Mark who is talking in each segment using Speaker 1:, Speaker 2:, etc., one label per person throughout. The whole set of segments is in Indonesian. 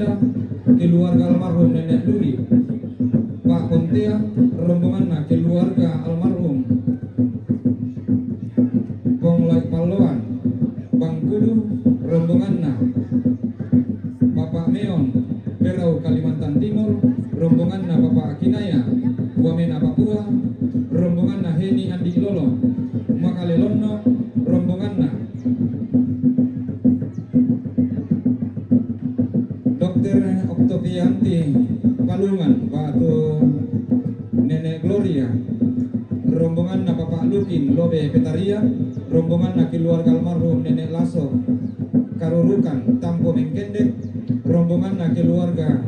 Speaker 1: Panda, keluarga almarhum Nenek Duri. Pak Pontia, rombonganna keluarga almarhum Bonglai Paloan. Bang Kudu, rombonganna Bapak Meon, Berau Kalimantan Timur, rombonganna Bapak Kinaya, Wamena Papua, rombonganna Heni Andi Lolo, Makalelonno, rombonganna Dr. Oktovianti Palungan, Batu Nenek Gloria, rombonganna Bapak Lukin Lobe Petaria, rombonganna keluarga almarhum Nenek Laso Karurukan Tampo Mengkendek, rombonganna keluarga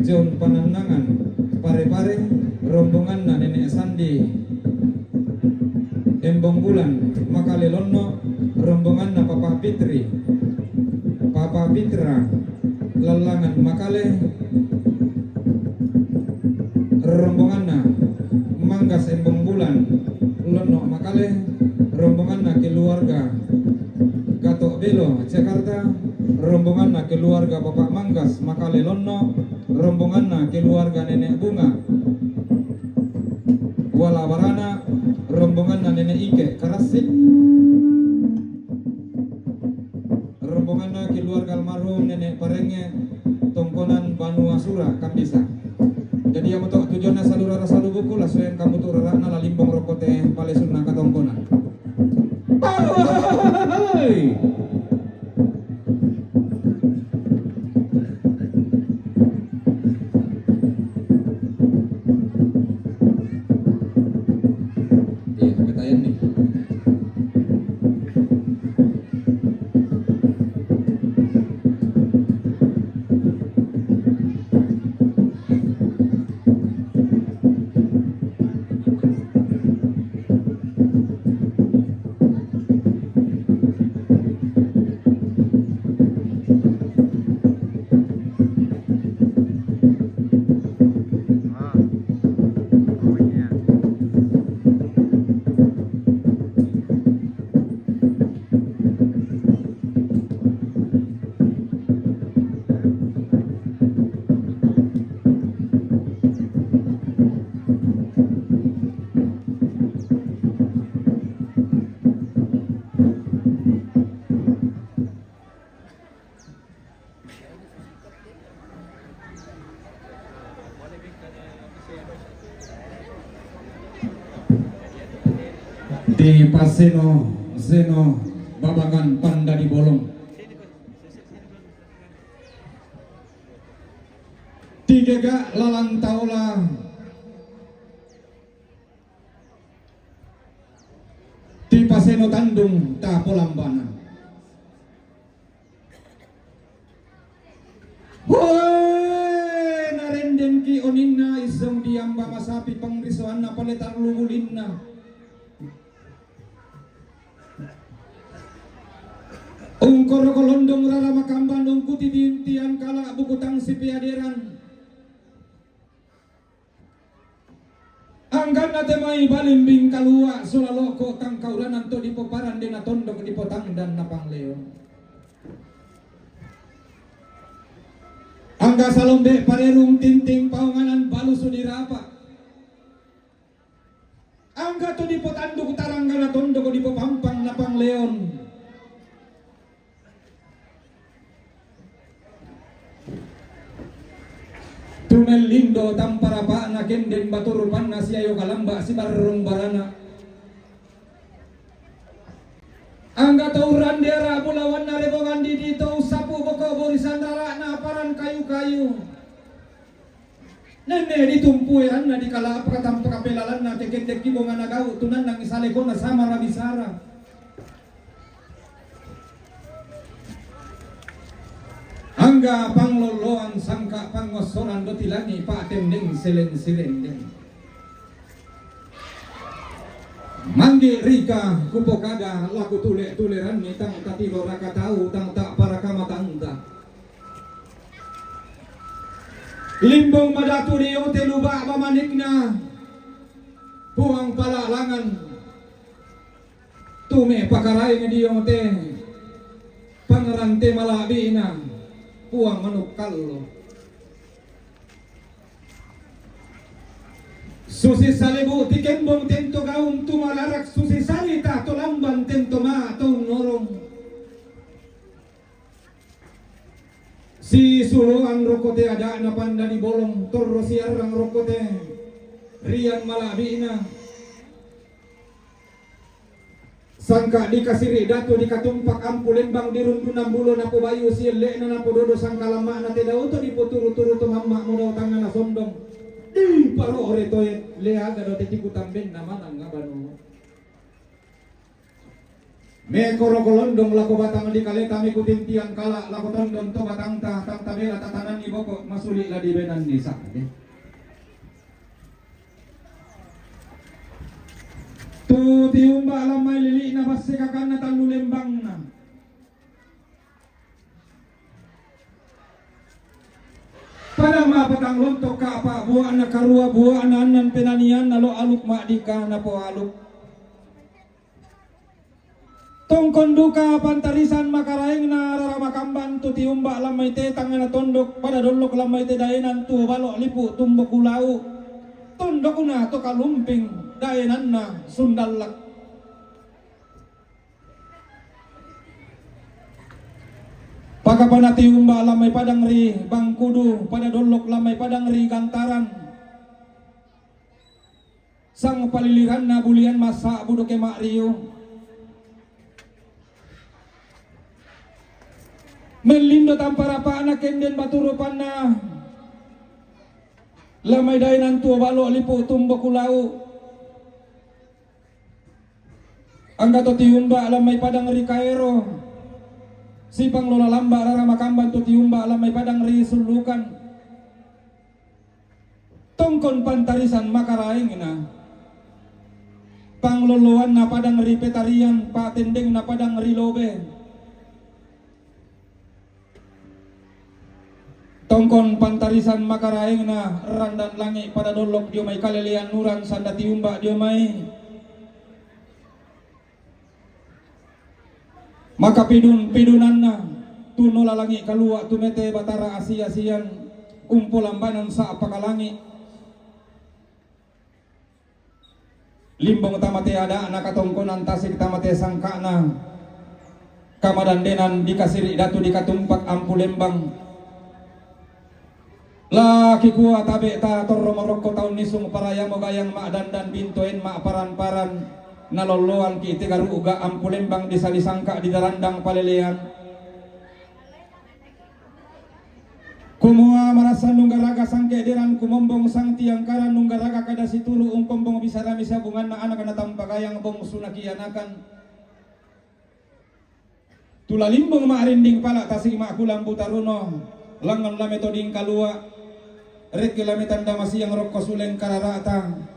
Speaker 1: John Pananangan Pare-Pare, rombonganna Nenek Sandi Embong Bulan Makalelonno, rombonganna Papa Fitri Papa Fitra Lalangan Makale, rombonganna Manggas Embong Bulan Lono Makale, rombonganna keluarga Gatok Belo Jakarta, rombonganna keluarga Bapak Manggas Makale Lono, rombonganna keluarga Nenek Bunga Walawarana, rombonganna Nenek Ike Karasik, rombonganna keluarga almarhum Nenek Parenge Tongkonan Banu Asura Kambisa. Jadi yang untuk tujuannya salura rasa buku lah selain kamu tuh rana lalimbong rokote pale sunna katongkonan. Hai. Iya, petayan nih. Di Paseno Zeno Babangan Panda di Bolong. Tiga lalang taula di Paseno Tandung Tapolambana. Woi narenden ki oninna isong diamba masapi pangrisoan na paletar lubulinna. Ungkor kolondong rara makamban ungkuti diintian kala bukutang si piaderan. Anggan nate mai balimbing kalua sulaloko kang kaulanan to di poparan dena tondok di potang dan napang leon. Angga salombe parerung tinting paunganan balu sudirapa. Angga to di potanduk tarangga na tondok di popampang napang leon. Tumel lindo tampara pa na kenden baturupan na siyayo kalamba si barong barana. Angga tauran dera bulawan na rebongan di dito sapu boko borisan dara na paran kayu-kayu. Nene ditumpuyan na di kala pakatam pakapelalan na tekendek kibongan na gau tunan nang isaleko na sama rabisara. Angga pangloloan sangka pangosoran dotilani patendeng selen-selendeng. Manggi rika kupokada laku tule-tuleran ni tang tatilo raka tahu tang tak para kamatanta. Limbong madatu di ote lubak pamanikna buang pala langan tume pakarai di ote pangerante malabina puang manuk kallo. Susi salibu tikembong tento gaum tumalarak susi salita tolamban tento ma tong norong. Si suruan rokote ada na panda di bolong torro siarang rokote rian malabina. Sangka dikasiri datu dikatumpak ampu lembang dirundunam bulo na bayu sile na napododo sangka lama na teda uto diputuru-turu to mamma mo daw tangan na sondong. Di paro ore to lea gado tetiku tamben naman ang ngabano. Me koro-kolondong lako batang di kale kami kuting tiang kala lako tondong to batang ta tang tabela tatanan ni boko masuli la di benan di sakde. Tu tiumba alamay lili na basi kakan na talu lembang na. Pada mapatang lontok ka apa buah na karua buah na anan penanian nalo aluk makdika na po aluk. Tongkon duka pantarisan makaraing na raramakamban tu tiumba alamay te tangan na tondok pada dolok alamay te daenan tu balok lipu tumbok ulau. Tondok na to kalumping daenan na sundalak. Pagkapanati umba lamay padang ri bangkudu pada dolok lamay padang ri gantaran. Sang palilihan na bulian masa budok ke mak Rio. Melindo tampar apa anak kenden baturupan na lamay daenan tua balok lipu tumbok ulau. Angga to tiumba alamay padang ri kaero. Sipang lola lamba rara makamban to tiumba alamay padang ri sulukan. Tongkon pantarisan makaraing na. Pangloloan na padang ri petarian patendeng na padang ri lobe. Tongkon pantarisan makaraing na randan langi pada dolok dio may kalelian nuran sanda tiumba dio may. Maka pidunan na tuno lalangi kalua tumete batara asia-asian kumpul lambanan sa apakalangi limbong tamate ada anak katongkonan tasik tamate sangka na kamadandenan dikasiri datu dikatumpak ampu lembang laki kuat tabe ta torro maroko taun nisung paraya mo gayang mak dandan bintoen mak paran-paran naloloan kiti garu uga ampu lembang disalisangka di dalandang palelean. Kumua marasa nunggaraga sangke diran kumombong sang tiang karan nunggaraga kada situlu ungkombong bisara misabungan na anak na tampagayang bong sunakianakan. Tulalimbong maarinding pala tasing maakulang butaruno langan la metoding kalua rek kilamitan damasi yang rokko suleng kararata.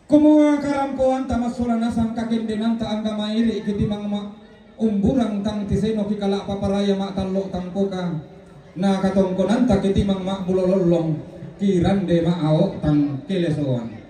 Speaker 1: Kumua karampuan tamasuran nasang kakindinan ta angga mairi kitimang umburang tang tiseno kikala paparaya mak talok tang poka na katongkonan ta kitimang mak bulololong kirande maao tang kilesoan.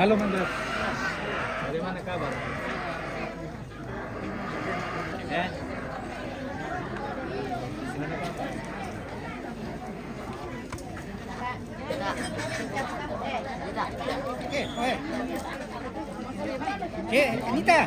Speaker 2: Halo Mandra. Dari mana kabar? Eh? Anita.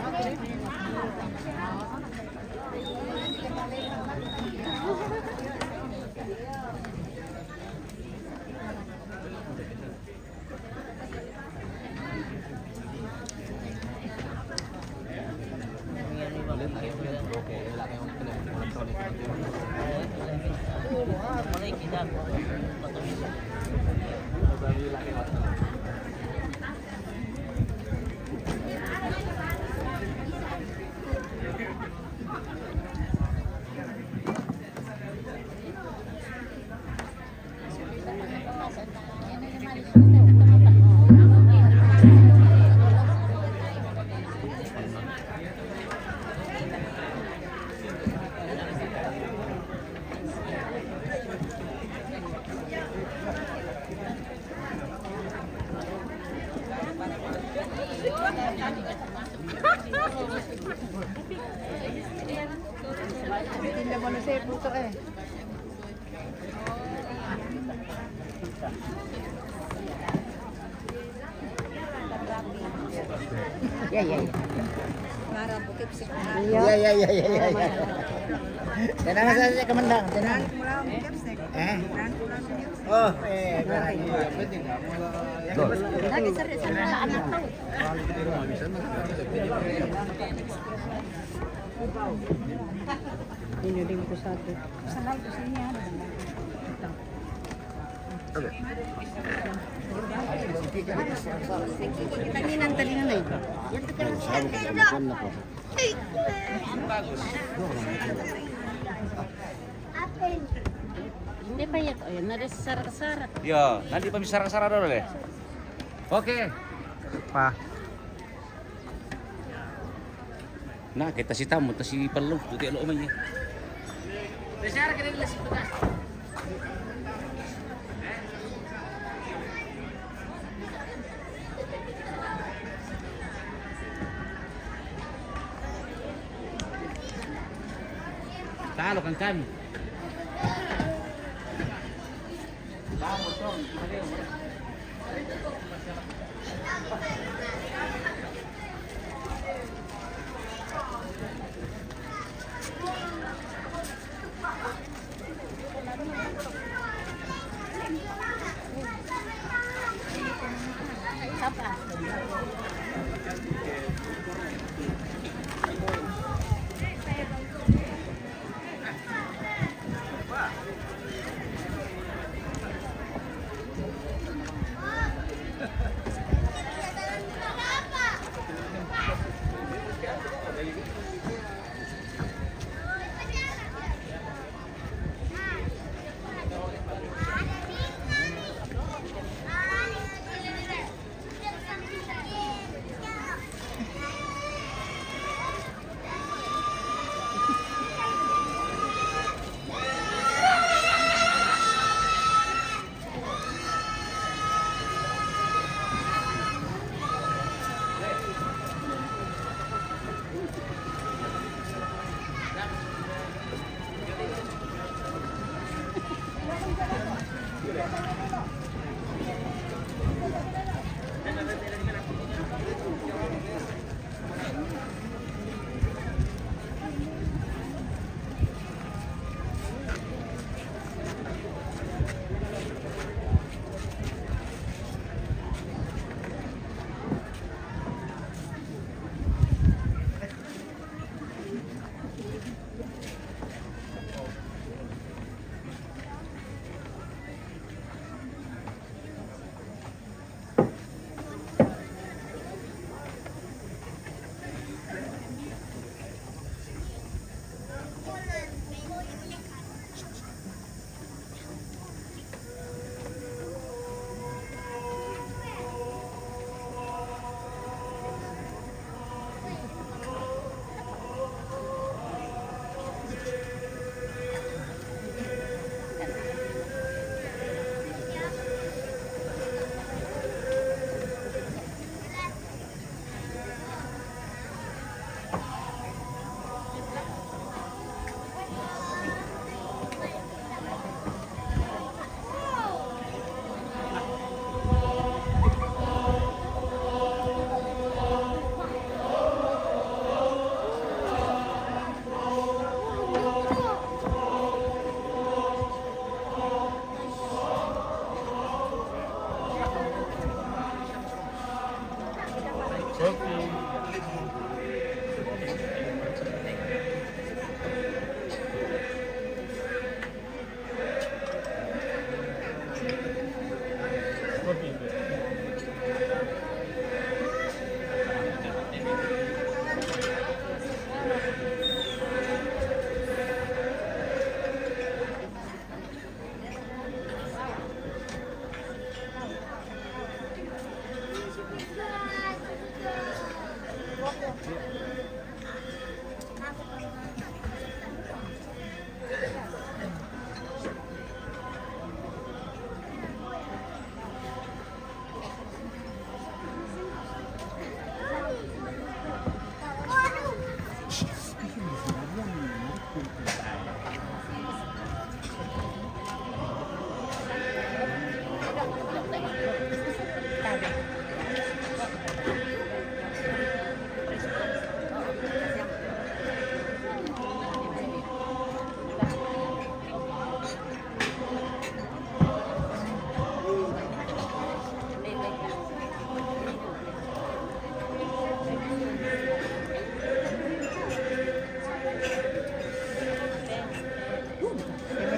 Speaker 3: Tinda mo na siya puto eh. Ya. Mara bukit si
Speaker 4: Ya. Tenang saja kemendang, tenang. Oh,
Speaker 3: Lagi seri-seri anak tahu. Ini din ko satu. Sanay ko sa niya. Tanginan talingan na ito. Yan to kaya hindi pa yan. Ayun, narisara-sara.
Speaker 5: Yo, nanti pembicarakan dulu deh. Oke.
Speaker 4: Pa.
Speaker 5: Nah, kita si tamu, kita si perlu, putih lo omanya.
Speaker 3: Besar kena les tugas.
Speaker 5: Talo kan kami.
Speaker 3: Apa?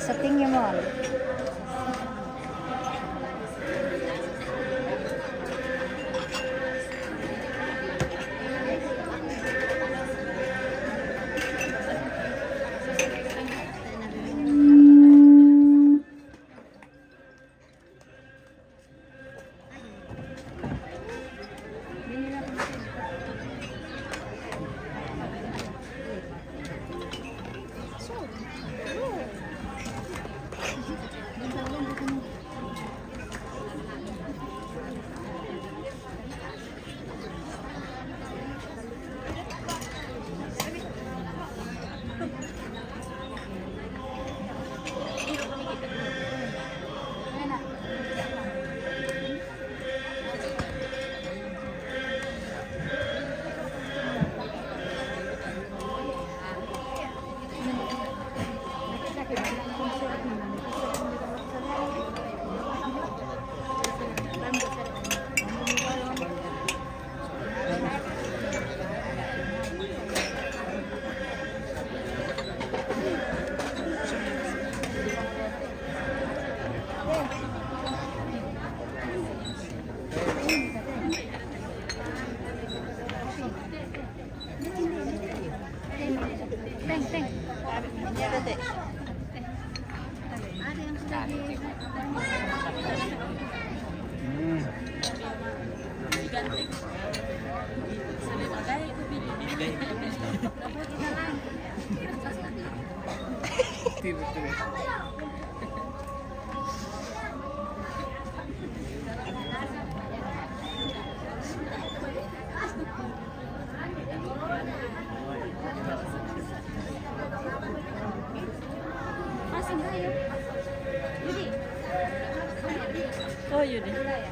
Speaker 4: Sa tingin mo.
Speaker 3: Oh, yun eh.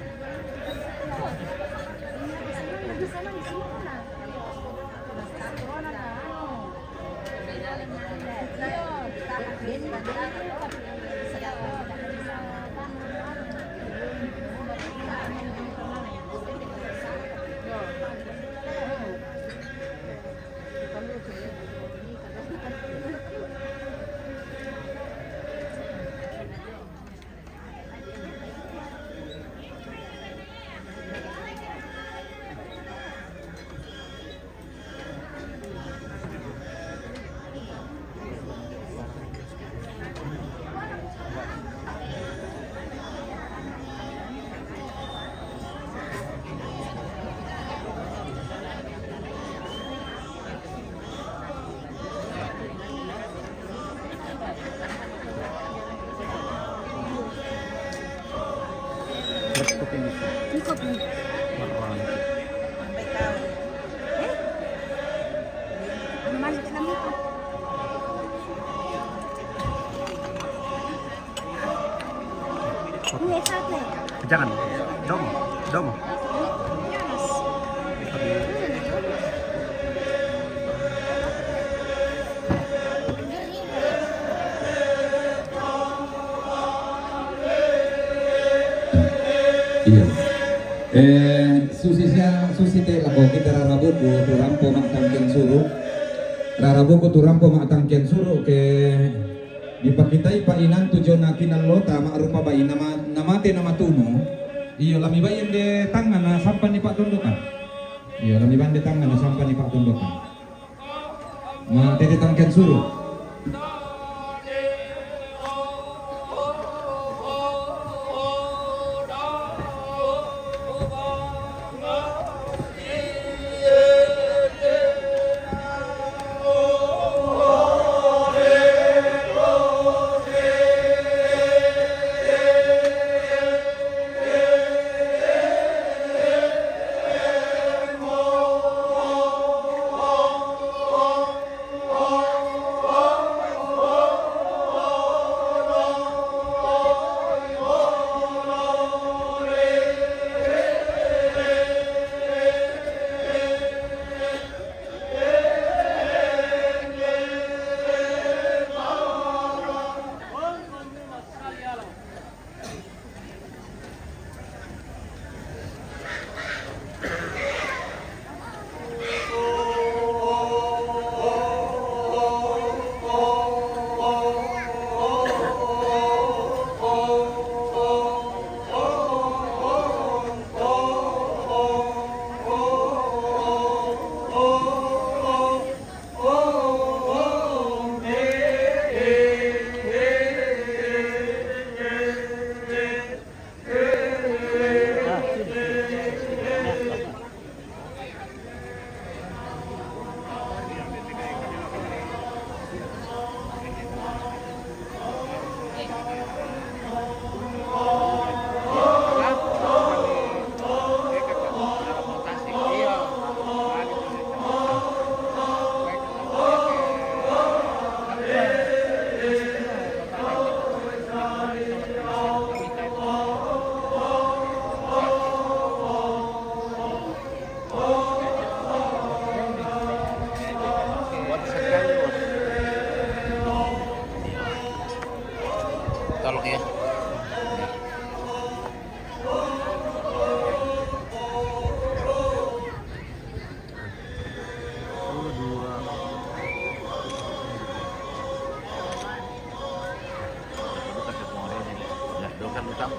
Speaker 6: Jangan, dong, dong.
Speaker 1: Iya. Susi teh lako kita rarabuku turampo mak tangkian suruh. Rarabuku turampo mak tangkian suruh ke dipakitai pa inan tujuan nakinan lota mak rupa bayi nama tuno. Iyo lami bayi de tangan na sampan di pak tundukan. Iyo lami bayi de tangan na sampan di pak tundukan. Ma tete tangkian suruh.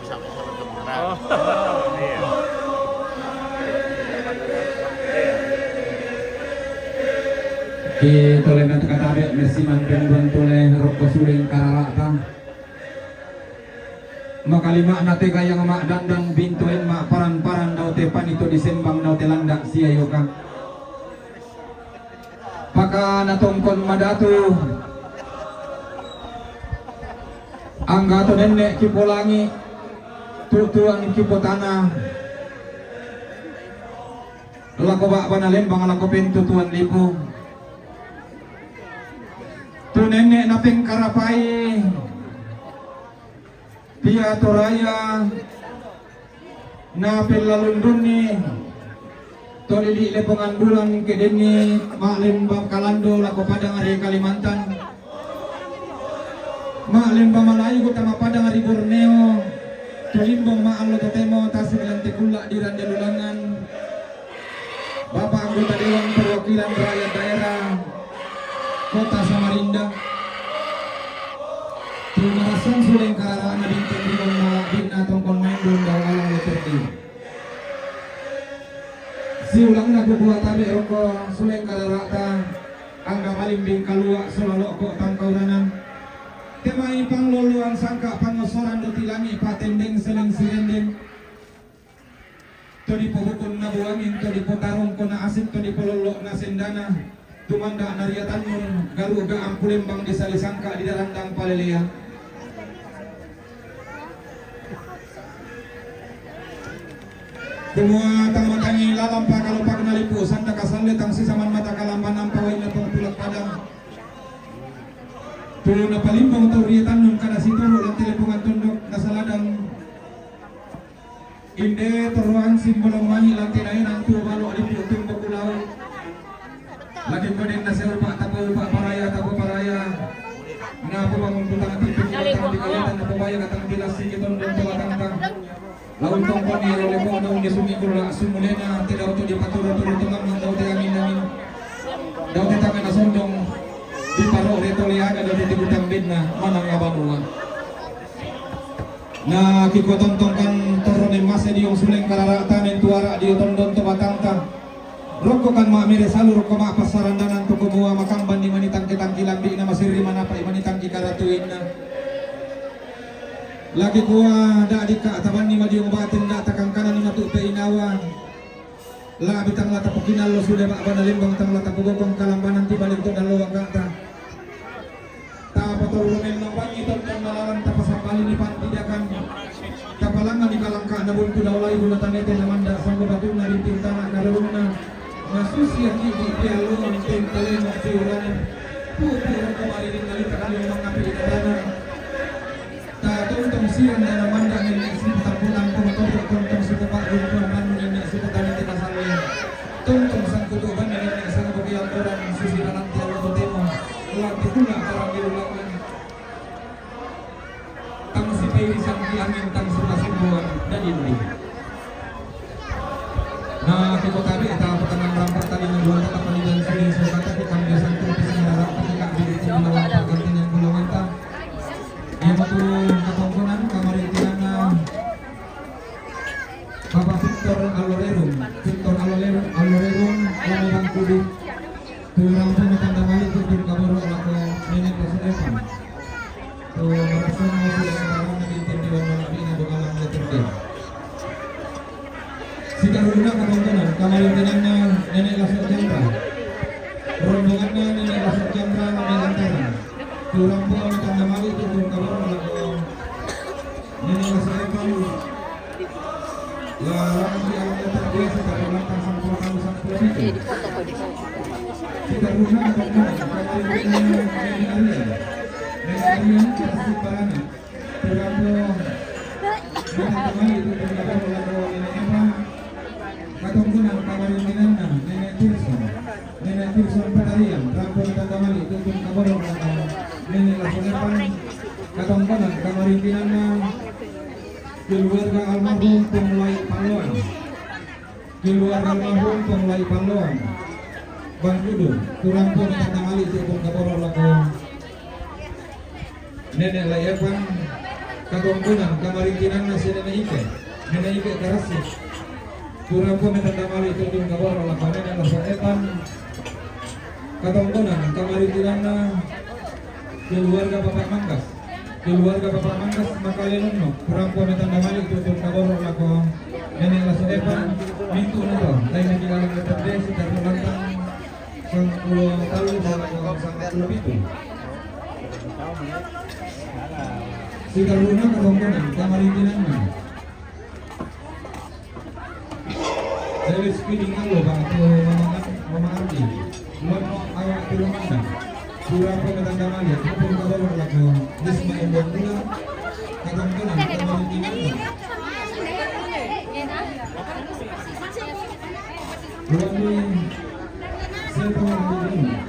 Speaker 5: sama-sama kebenaran.
Speaker 2: Oh, iya.
Speaker 1: Kita lengan katabe mesiman penduan toleh rokok suling kararata. Makalima nate kayang mak dandang bintuin mak paran-paran daw tepan itu disembang daw telandak siayo ka. Paka natongkon madatu. Angga to nenek kipolangi. Tutuan kipotana. Lako bak panalembang lako pintu tuan lipu. Tu nenek naping karapai. Pia toraya na pelalunduni tolili lepongan bulan kedeni maklem kalando lako padang hari Kalimantan maklem Malayu utama padang hari Borneo tulimbong maalo totemo tasilan tekula di Randelulangan Bapak anggota Dewan Perwakilan Rakyat Daerah Kota Samarinda terima kasih suling karana bintang di bina tongkon main belum daw alang leterdi. Si ulang na kukuha tabi roko suling kararata angga malimbing kalua selalu kok tangkauranan. Temai pangluluan sangka pangosoran do tilangi patendeng seleng sirendeng. Todi pohukun na buangin todi potarong ko na asin todi pololok na sendana. Tumanda nariatanmun garuga ang kulembang di salisangka di darandang palelea. Semua tamatangi lalam pa kalupak nalipu sanda kasalit ang sisaman mata kalamban ang paway na pangtulak padang. Tulo na palimbang tauriatan nung kada situro lang telepungan tundok nasaladang. Inde turuan simbolong manyi lang tinayin ang tuwalo alipu tumbok ulaw. Lagi pa din na sa upa tapo paraya. Na po bang putang tipik katang dikalitan na pabaya katang bilas sikiton doon palatangkang. Lawan tongkol ni oleh mo daw ni sumikula sumulena tidak auto di paturo-turo tumang daw ti amin daw ti tangan na sondong di paro reto liaga daw ti butang bed na manang abanua na kikotontongkan toro ni masa di yung suling kararatan en tuara di tondon to batangta roko kan maamire salur ko mapasarandanan to kumuha makamban di manitang kitang kilambi na masiri manapa imanitang kikaratuin na lagi kuah dak dika taban ni madiung batin dak takang kanan ni matu peinawa la bitang lata pokinal lo sudah bak banalimbang tang lata pogokong kalambanan ti balik to dalo wakata ta patulungan nang bangi tonton nalaran ta pasapali ni pantidakan kapalangan di kalangka na buntu daulay bulatan ete namanda sanggo batu na rinting tanah karuna masusia ki di pialo ang tentale mo tiuran puti kemarin nalita kan yung mga pinadana tuntong siang na naman dahil naisip tapunan tuntong si Bapak Rumpuan Bandung yang naisip tadi kita salin tuntong sang kutuban yang naisip bagian orang sisi kanan tiada bertemu lagi pula orang diulangan tang si peri sang angin tang sudah simbuan dan ini nah kita tadi kita pertengahan rampar tadi menjual tetap panidan sini sukata kita biasan tuh bisa ngarap ketika bidik melawan pergantian yang gulungan tak yang betul ketongkonan kamarintiana Bapak Victor Alorerum Lamabang Kudu turang pemetan damali tutur kaboro lako nenek pesudepan tu marasun mobil sekarang nabintin diwan malabina do alam leterke sikaruna ketongkonan kamarintiana nenek Lasok Chandra rombongannya nenek Lasok Chandra Melantara turang pemetan damali tutur kaboro lako nenek Lasok Chandra larang di alam leterke sekarang lantang sampul kalu sampul
Speaker 3: Di foto ko di foto.
Speaker 1: kita rumah ketongkonan kamarintiana nenek Arian kasih parana turang nenek itu kaboro lako nenek Eva ketongkonan kamarintiana nenek Tirson Padarian rampun tandamali tutur kaboro lako nenek Lasolepan ketongkonan kamarintiana keluarga almarhum Penglai Paloan keluarga almarhum Penglai Paloan Bang Dudu kurang pun tandamali tutur kaboro lako nenek Layepan katongkunan kamarintinan na si Nene Ike Karasi turampo metandamali tutun kabor ala panen ala saepan katongkunan kamarintinan na keluarga Bapak Manggas makalenono turampo metandamali tutun kabor ala ko nene ala saepan mintu na to lain na kilalang leterde si Tarulantang sang pulo talu sang pulo pitu si Taruna katongkunan kamarintinan na saya speeding ang lo bang ito mamaarti luar mo awak tulong anda kurang pemetandang aja itu pun kalau lagu Risma Embong Dula katongkunan kamarintinan na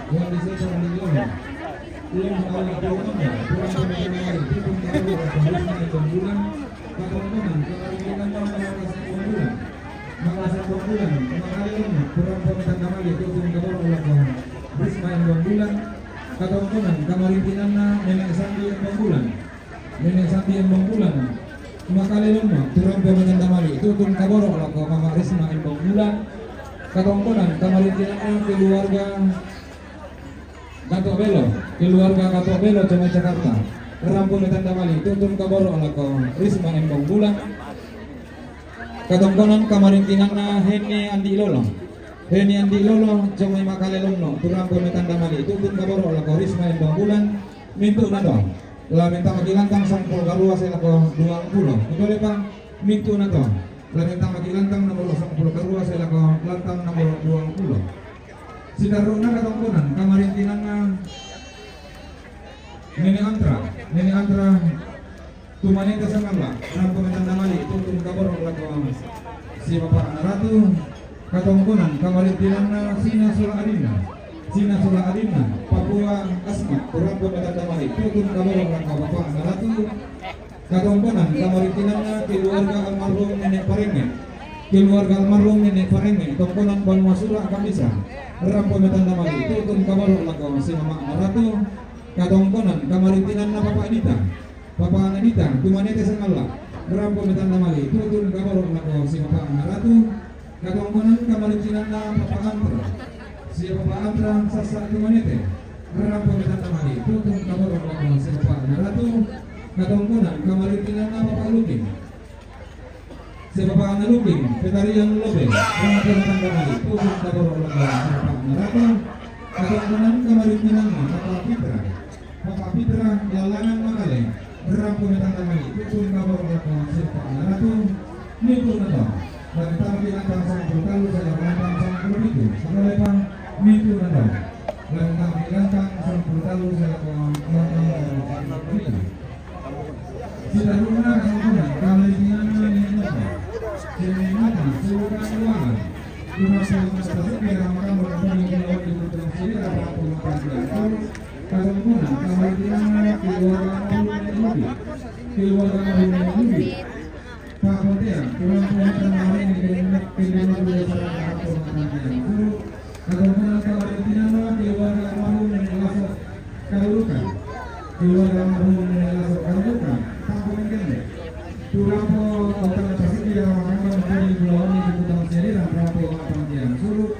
Speaker 1: luar di setor belum awak tulong anda kurang pemetandang aja itu pun kalau lagu Risma Embong Dula katongkunan kamarintinan na Makassar Bangbulan, kemarin kurang pemetandang aja itu pun kabur lagu Risma Embong Dula katongkunan kamarintinan na Nenek Sandi Embong Bulan makalelon mo kurang pemetandang aja itu pun kabur lagu Mama Risma Embong Dula katongkunan kamarintinan na keluarga Gatok Belo Cuma Jakarta kurang pemetandang aja itu pun kabur lagu Risma Embong Bulan katongkonan kamarintinan na Heni Andi Lolo Jomay Makalelon kurang pemetandang mali itu pun kaboro ala ko Risma Embong Bulan mintu na do la minta magilantang sangpul garua sa ko 20 ito le pa mintu na to la minta magilantang nomor 10 garua sa ko lantang nomor 20 si Daruna katongkonan kamarintinan na Nene Antra tumanita sa ngala kurang pemetandang mali itu pun kaboro ala ko si Bapak Naratu katongkunan kamarintinan na Sina Sula Adina Papua Asma kurang pemetandang mali tutun kabor lang ka Bapak Naratu katongkunan kamarintinan na keluarga almarhum Nenek Parenge tongkunan Banua Sula Kamisa kurang pemetandang mali tutun kabor lang ka si Mama Naratu katongkunan kamarintinan na Papa Anita tumanete sa ngala kurang pemetandang mali tutun kabor lang ka si Bapak Naratu katongkunan kamarintinan na Papa Antra sasa tumanete kurang pemetandang mali tutun kabor lang ka si Bapak Naratu katongkunan kamarintinan na Papa Lubing si Bapak Lubing Petarian Lobe kurang pemetandang mali tutun kabor lang ka si Bapak Naratu katongkunan kamarintinan na Papa Pitra Yalangan Makale kurang pemetandang mali tutun kabor lang ka si Bapak Naratu mintu na to dan tapi antang sang berkalu saya antang sang berbitu sampai pang mintu nado dan tapi antang sang berkalu saya antang berbitu tidak guna sempurna kalau ini nana sudah luar cuma saya mesti biar makan berkembang di luar di putra sini ada puluhan tahun kalau guna kalau ini keluar Pak Motia, kurang pemetandang ini keluarga dulu sarang pemetandang katongkunan kamarintinan na keluarga almarhum Nenek Lasok Kalurukan tanggungan kene turapo kota Tasik yang akan menjadi bulawan di Kutang Seri dan prapo panggilan suruh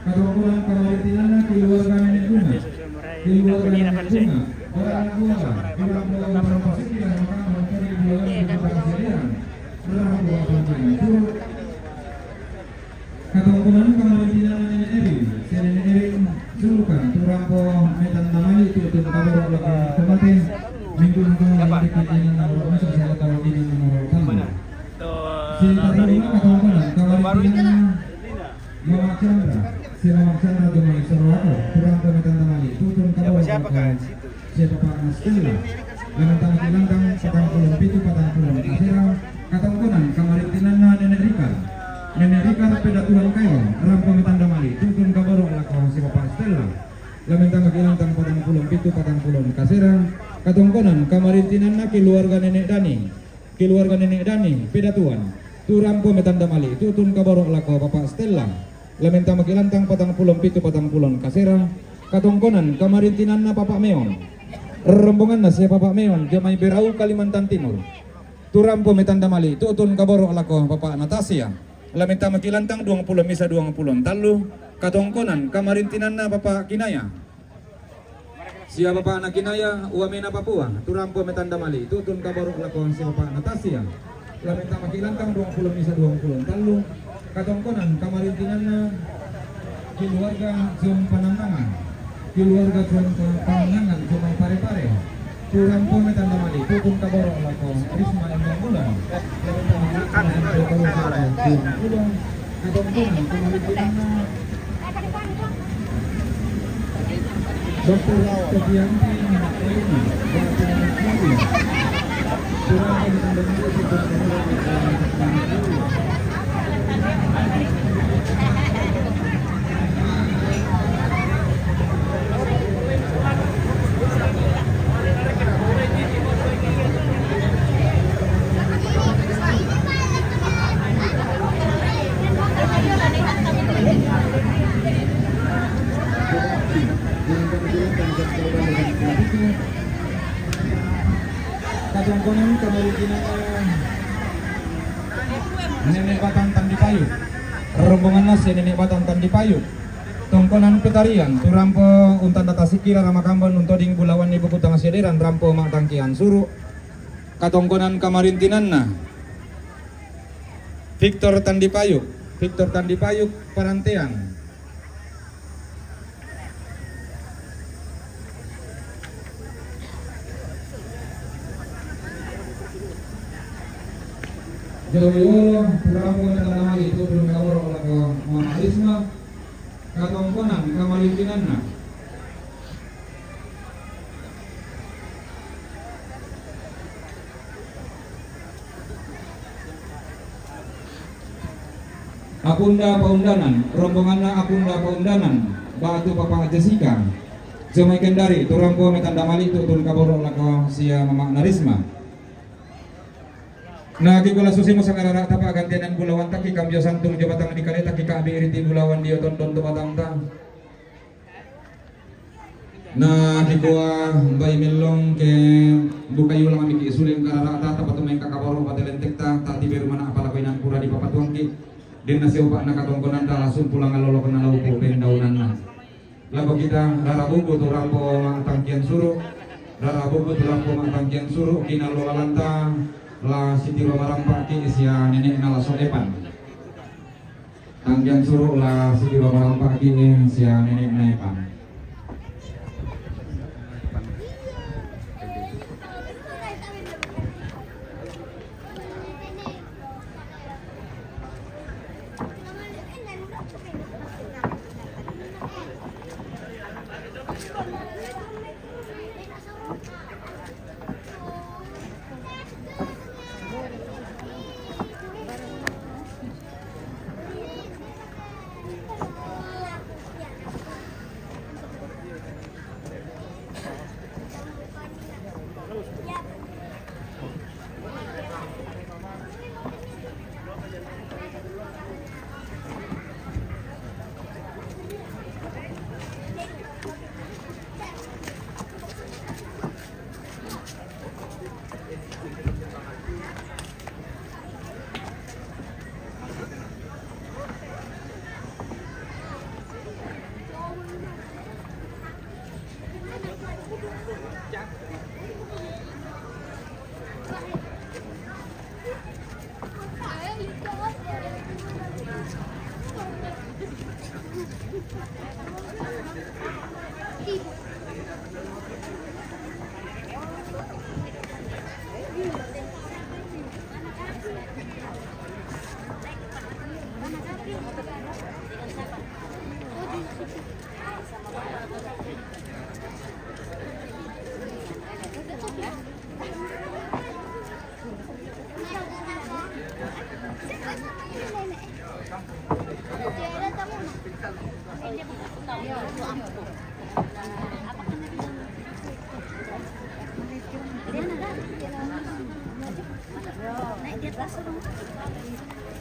Speaker 1: katongkunan kamarintinan na keluarga Nenek Bunga orang Bunga turapo Tasik yang akan menjadi bulawan di Kutang Seri katongkunan kamarintinan Nenek Erin Zulukan turampo metandang mali itu kabor lagu tempatnya minggu nomor masuk saya tahu ini nomor utama si Taruna katongkunan kamarintinan Mama Chandra Dumai Sorowako turampo metandang mali tutun kabor lagu siapa Pak Nastila lantang kilantang patang pulun pitu patang pulun kasira katongkunan kamarintinan na Nenek Rika pedatuan kayo rampo metandang mali tutun kabor lagu si Bapak Stella lamentang kilantang patang pulun pitu patang pulun kasira katongkunan kamarintinan na keluarga Nenek Dani pedatuan tu rampo metandang mali tutun kabor lagu Bapak Stella lamentang kilantang patang pulun pitu patang pulun kasira katongkunan kamarintinan na Bapak Meong rombongan na siya Papa Meon, dia may Berau Kalimantan Timur. Turampo metanda mali, tutun kaboro lako Papa Natasya. Lamenta makilantang 20 misa 20 talu katongkonan kamarintinan na Papa Kinaya. Siya Papa na Kinaya uamena Papua, turampo metanda mali, tutun kaboro lako si Papa Natasya. Lamenta makilantang 20 misa 20 talu katongkonan kamarintinan na keluarga Jom Pananangan. Keluarga Jom Pananangan cuma pare-pare. Turang po metanda mali, tutun kaboro lako Risma Emang Bulan. Dokter Sofianti Aini, turang po metanda mali, tutun kaboro lako katongkonan kamarintinan Nenek Batang Tandi Payut. Rombongan nasi Nenek Batang Tandi Payut. Tongkonan petarian turampo untan data sikira ramakambon untoding bulawan ibu kutang sederan rampo matangkian suru. Katongkonan kamarintinan na Victor Tandi Payut. Victor Tandi Payut Parantean. Jauh puramo na nama itu belum kawal oleh Risma katongkonan kamarintinan na Apunda Paundanan, rombongan na Apunda Paundanan, Batu Papa Jessica, Jomai Kendari, turampo metanda mali tutun kaboro lako sia Mama Narisma. Nagi gula susi mo sa karara tapa gantianan bulawan taki kambyo santung jo batang di kaleta ki kabi iriti bulawan dio tonton to batang ta. Na kikuha bay melong ke bukayo lang amiki isuling karara ta tapat may kakaboro patelentek ta tati beru mana apala ko inang kura di papatuang ki. Din na siya pa nakatongkonan ta langsung pulang alolo ko na laupo pendaunan na. Lago kita rarabugo to rampo tangkian suru. Rarabugo to rampo tangkian suru kinalolalanta la Siti Romarampa ki sia nenek nala sodepan. Tangkian suru la Siti Romarampa ki sia nenek naepan.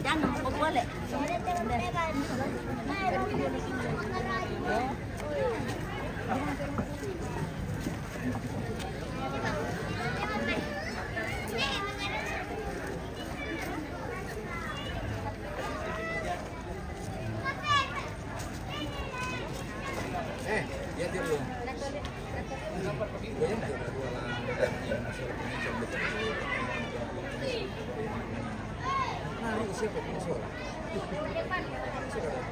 Speaker 3: Jangan, boleh.
Speaker 1: Ya dulu. Goyang aja berdua lah. Yang masuk Indonesia betul. Nah, ini siapa punya suara? Suara.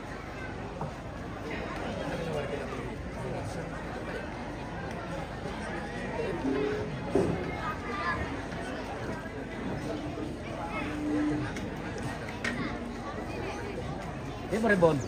Speaker 5: Dia merebon.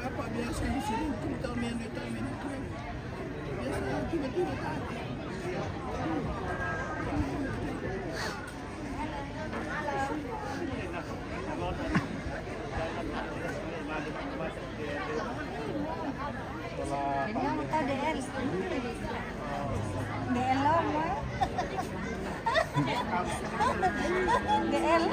Speaker 7: Apa biasa di sini kita main itu biasa tiba-tiba tadi.
Speaker 4: Jadi ang ta DL. DL lang mo. DL.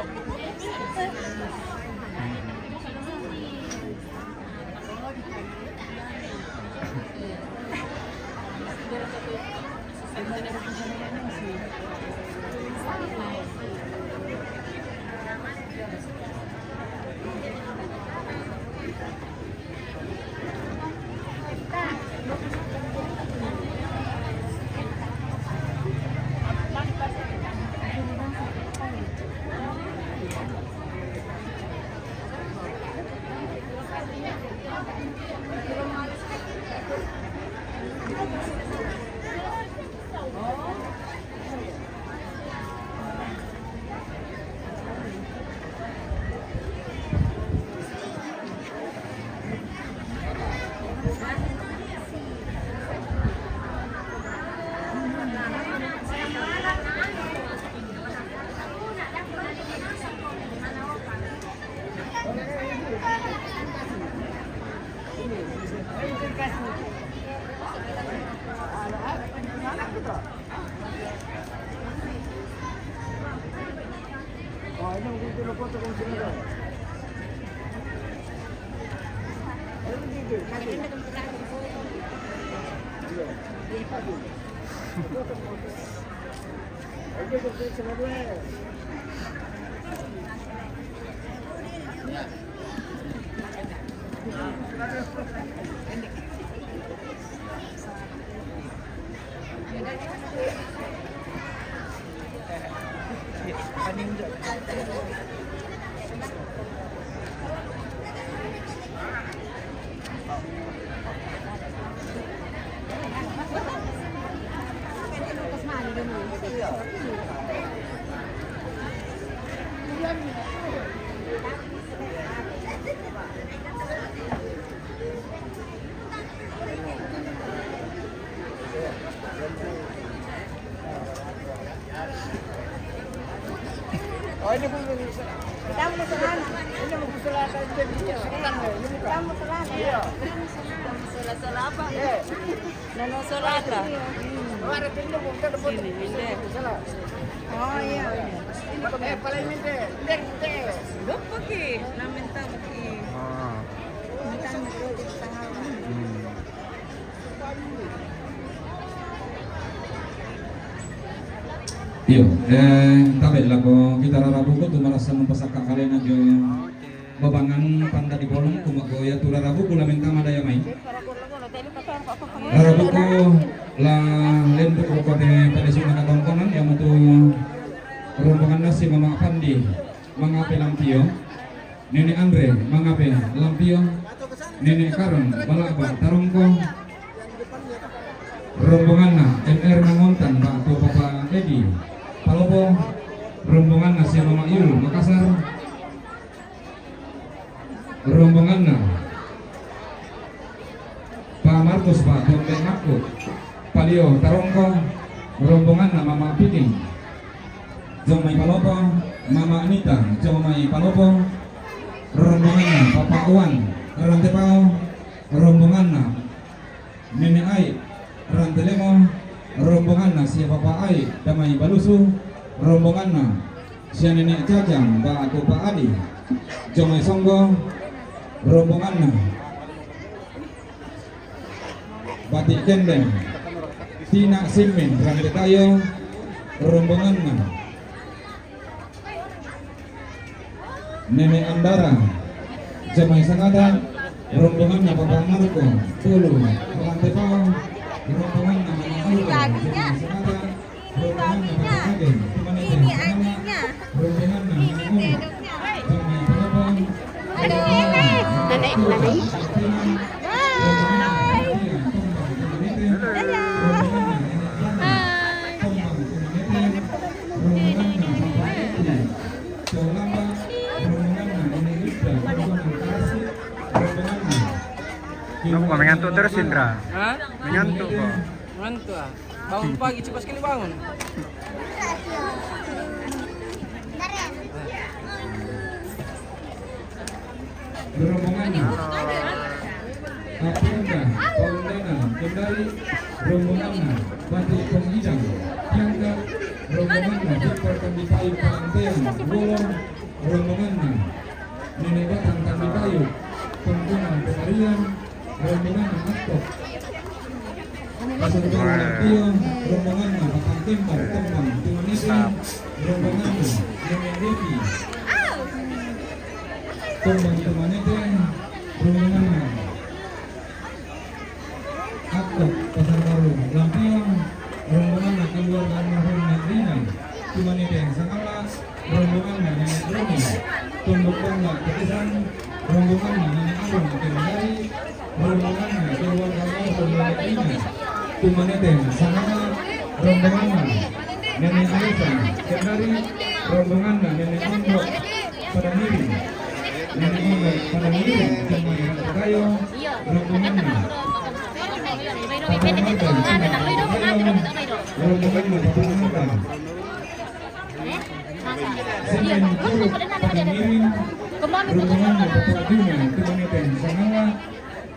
Speaker 7: Oh, ini pun kamu selana. Ini mau selana jadi kamu selana. Iya.
Speaker 3: Sala-sala apa?
Speaker 7: Nano
Speaker 3: Solata.
Speaker 7: Ada pintu bukan ada
Speaker 3: Sini, minde.
Speaker 4: Oh iya.
Speaker 7: Paling minde. Dek.
Speaker 3: Dopo ki, namin tamo ki.
Speaker 6: Ah.
Speaker 4: Minta mo ko dito sa ngalan.
Speaker 1: Iyo, tabe lah ko kita rarabu ko tumarasan ng pasaka kalian aja babangan panda di bolong kumagoya tu rarabu ko lamin kama daya mai. Rarabu ko la lendu ko kote pada sini nakatongkonan yang itu rombongan nasi mama Pandi mangape lampio, nenek Andre mangape lampio, nenek Karon balaba tarongko. Rombongan MR Nangontan Pak Tu Papa Edi Palopo, rombongan si Mama Yul Makassar, rombongan Pak Markus Pak Tombe Ngaku Palio Tarongko, rombongan Mama Piting Jomai Palopo, Mama Anita Jomai Palopo, rombongan Papa Uwan Rantepao, rombongan Nenek Ai Rantelemo, rombongan si Papa Ai Damai Balusu, rombongan si Nenek Jajang Pak Aku Pak Adi Jomai Songgo, rombongan Batik Kendeng Tina Simin Rantetayo, rombongan Nenek Andara Jomai Sangada, rombongan Papa Marco Tulu Rantepao, rombongan
Speaker 4: Ini laginya. Ini laginya. Ini anjingnya. Ini deduknya. Aduh.
Speaker 3: Nenek.
Speaker 6: Kamu kok mengantuk terus Indra?
Speaker 2: Hah?
Speaker 6: Mengantuk kok.
Speaker 2: Ngantuk ah. Bangun pagi cepat sekali bangun.
Speaker 1: rombongan Kapolda, Paundana, Kendari, rombongan Batik Penghidang, Tiangka, rombongan Jepar Kandipayu Pantean, Bolong, rombongan Nenek Batang Kandipayu, Penggunaan Penarian, rombongan Aktok, Pasangkan Lampio, rombongan Batang Tembak, Tembang, Timanisi, rombongan Nenek Devi, Tembang Timanete, rombongan Aktok, Pasar Baru, Lampio, rombongan keluarga almarhum Rina, Timanete, Sangala, rombongan Nenek Roni, Tumbuk Bangla, Ketesan, rombongan Nenek Arun, Kendari, rombongan keluarga almarhum Rina, Timanete, Sangala, rombongan Nenek Alisa, Kendari, rombongan Nenek Ondok, pada Miri, Nenek Ondok, pada Miri, Jemai Rantakayo, rombongan Semen Curug pada Miring, rombongan Bapak Duna, Timaneten Sangala,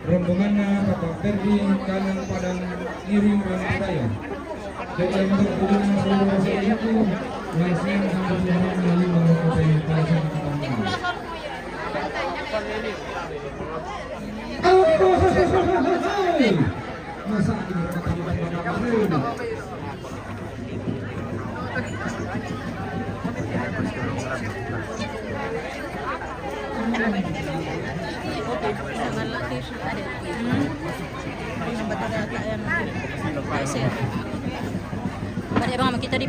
Speaker 1: rombongan Bapak Ferdi, Kanan Padang Miring Rantakayo. Jadi untuk hubungan seluruh rakyat itu, langsung sampai dengan melalui mengikuti kawasan Ketanggungan. Masa ini kata di mana
Speaker 3: Banyak orang sama kita di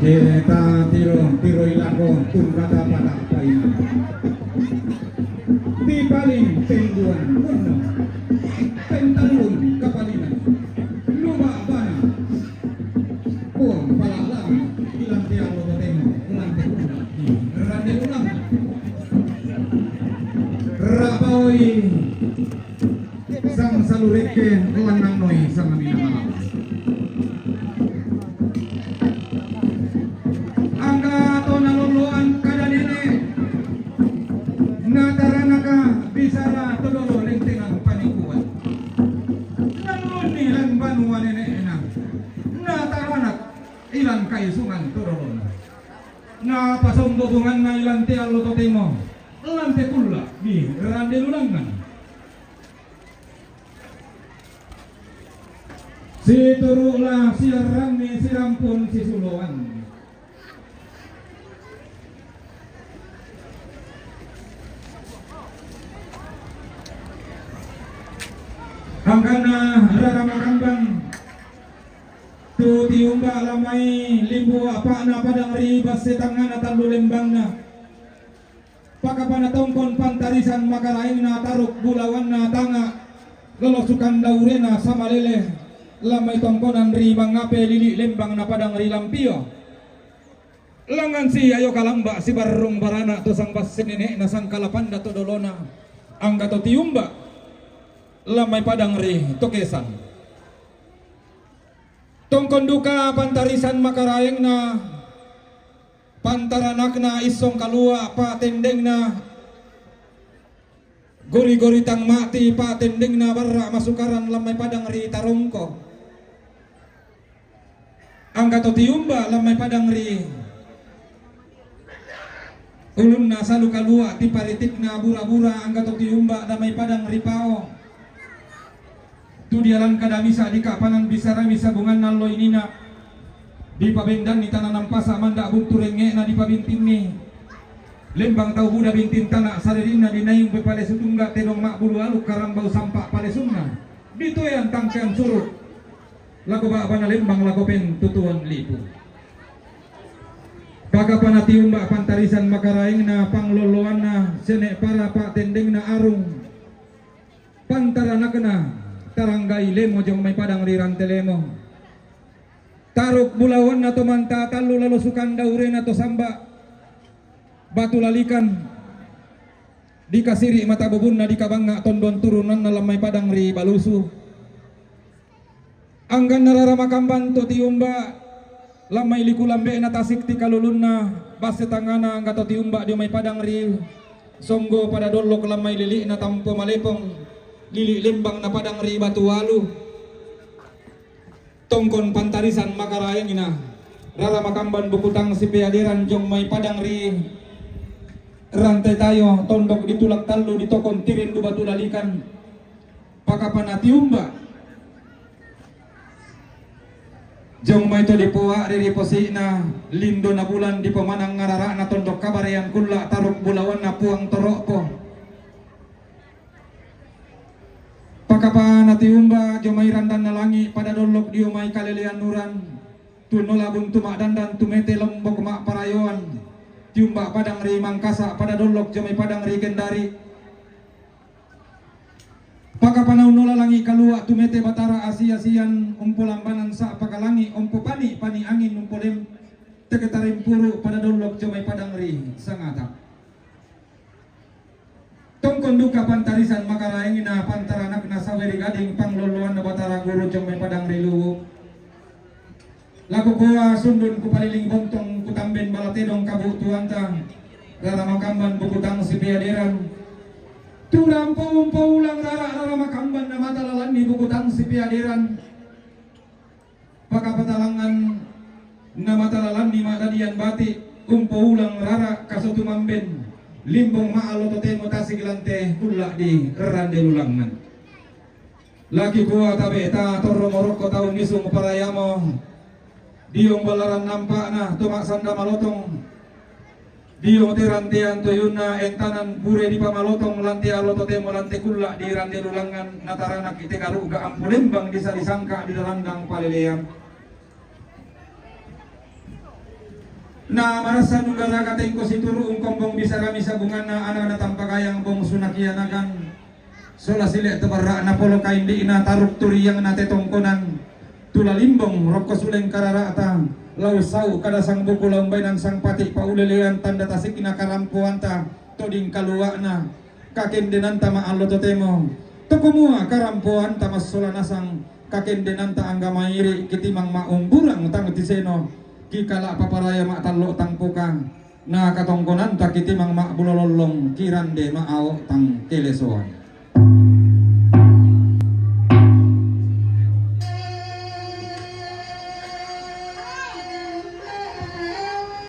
Speaker 1: Kita tiro ilako tungkata pada paina. Di paling penduan kuno, pentalun kapalinan, luma bana, puang palalang, ilang tiang lo temo, ulang temo, rade ulang, rabawi, sang salureke lanang noi sang minang. Bisara todolo lengtengang panikuan namun ilang banua nenek enang nataranak ilang kaisungan todolo na pasong hubungan na ilang tialo totemo lante pula di rande lulangan si turula si rame si rampun si suluan. Hangkana rara makambang tu tiumba lamai limbu apa na padang ribas setangan na tandu lembang na pakapana tongkon pantarisan makaraing na taruk bulawan na tanga lolosukan daurena sama lele lamai tongkonan ribang ngape lili lembang na padang rilampio langan si ayo kalamba si barung barana to sang bas nenek na sang kalapanda to dolona angga to tiumba lamai padang ri tokesan tongkon duka pantarisan makaraeng na pantaranak na isong kalua pa tendeng na gori-gori tang mati pa tendeng na barra masukaran lamai padang ri tarongko angga to tiumba lamai padang ri ulun na salu kalua ti paritik na bura-bura angga to tiumba lamai padang ri pao tu dialan kada misa di kapanan bisara misa bungan nalo inina di pabendan ni tanah nampasa manda buntu renge na di pabintin ni lembang tau buda bintin tanah sarerin na dinayung bepale sutungga tedong mak bulu aluk karambau sampak pale sumna dito yan tangkean surut lago ba na lembang lago pen tutuan lipu pagapana tiumba pantarisan makaraing na pangloloan na sene para pak tendeng na arung pantaranak na taranggai lemo jong may padang riran telemo taruk bulawan na manta talo lalo sukan daure na to samba batu lalikan di kasiri mata bubun na di kabanga tondon turunan na lamay padang ri balusu anggan nararamakamban to tiumba lamay likulambe na tasik ti kalulun na base tangana angga to tiumba di may padang ri songgo pada dolok lamay lili na tampo malepong lili lembang na padang ri batu walu tongkon pantarisan makaraeng ina rara makamban bukutang si peadiran jong may padang ri rantai tayo tondok ditulak talo ditokon tirin du batu lalikan pakapana tiumba jong may to dipuwa riri posi na lindo na bulan di pemanang ngarara na tondok kabarian kula taruk bulawan na puang torok po pakapa natiumba jomai randan nalangi pada dolok diomai kalelian nuran tunola buntu mak dandan tumete lombok mak parayoan tiumba padang ri mangkasa pada dolok jomai padang ri kendari Pakapanau nolalangi kalua tumete batara asia-asian umpulambanan sa pakalangi umpu pani angin umpulem teketarim puru pada dolok jomay padangri sangata. Tongkon duka pantarisan makaraengin na pantaranak na saweri gading pangluluan na batara guru jomay padangri luwu. Laku kuwa sundun kupaliling bontong kutamben balatedong kabutuan tang raramakamban bukutang si piadiran. Turang pau ulang rara makamban na matalalan ni bukutang si piadiran. Pakapatalangan na matalalan ni matadian bati ulang rara kasutumamben limbong maalotote mutasigilante hula di rande lulangan. Laki kuwa tabe ta toro moroko taun nisung parayamo diong balaran nampak na tumak sanda malotong diong tirantian tuyuna entanan bure di pamalotong lanti alotote molanti kula di rande lulangan nataranak ite karuga ampulembang bisa disangka di dalandang paleleam. Na marasa nugara kateng ko situru ungkombong bisa kami sabungan na anak na tampakayang bong sunakianakan sola sile tebarra na polo kaindi na taruk turiyang na tetongkonan tulalimbong rokko suleng kararata lau sau kada sang buku lambainan sang pati paulelean tanda tasik na karampuanta toding kaluwa na kakendenanta maalo totemo tokumua karampuanta masola nasang kakendenanta anggamayiri kitimang maumburang tang tiseno kikala paparaya mak talo tang pukang na katongkonan takitimang mak bulololong kirande maao tang kelesoan.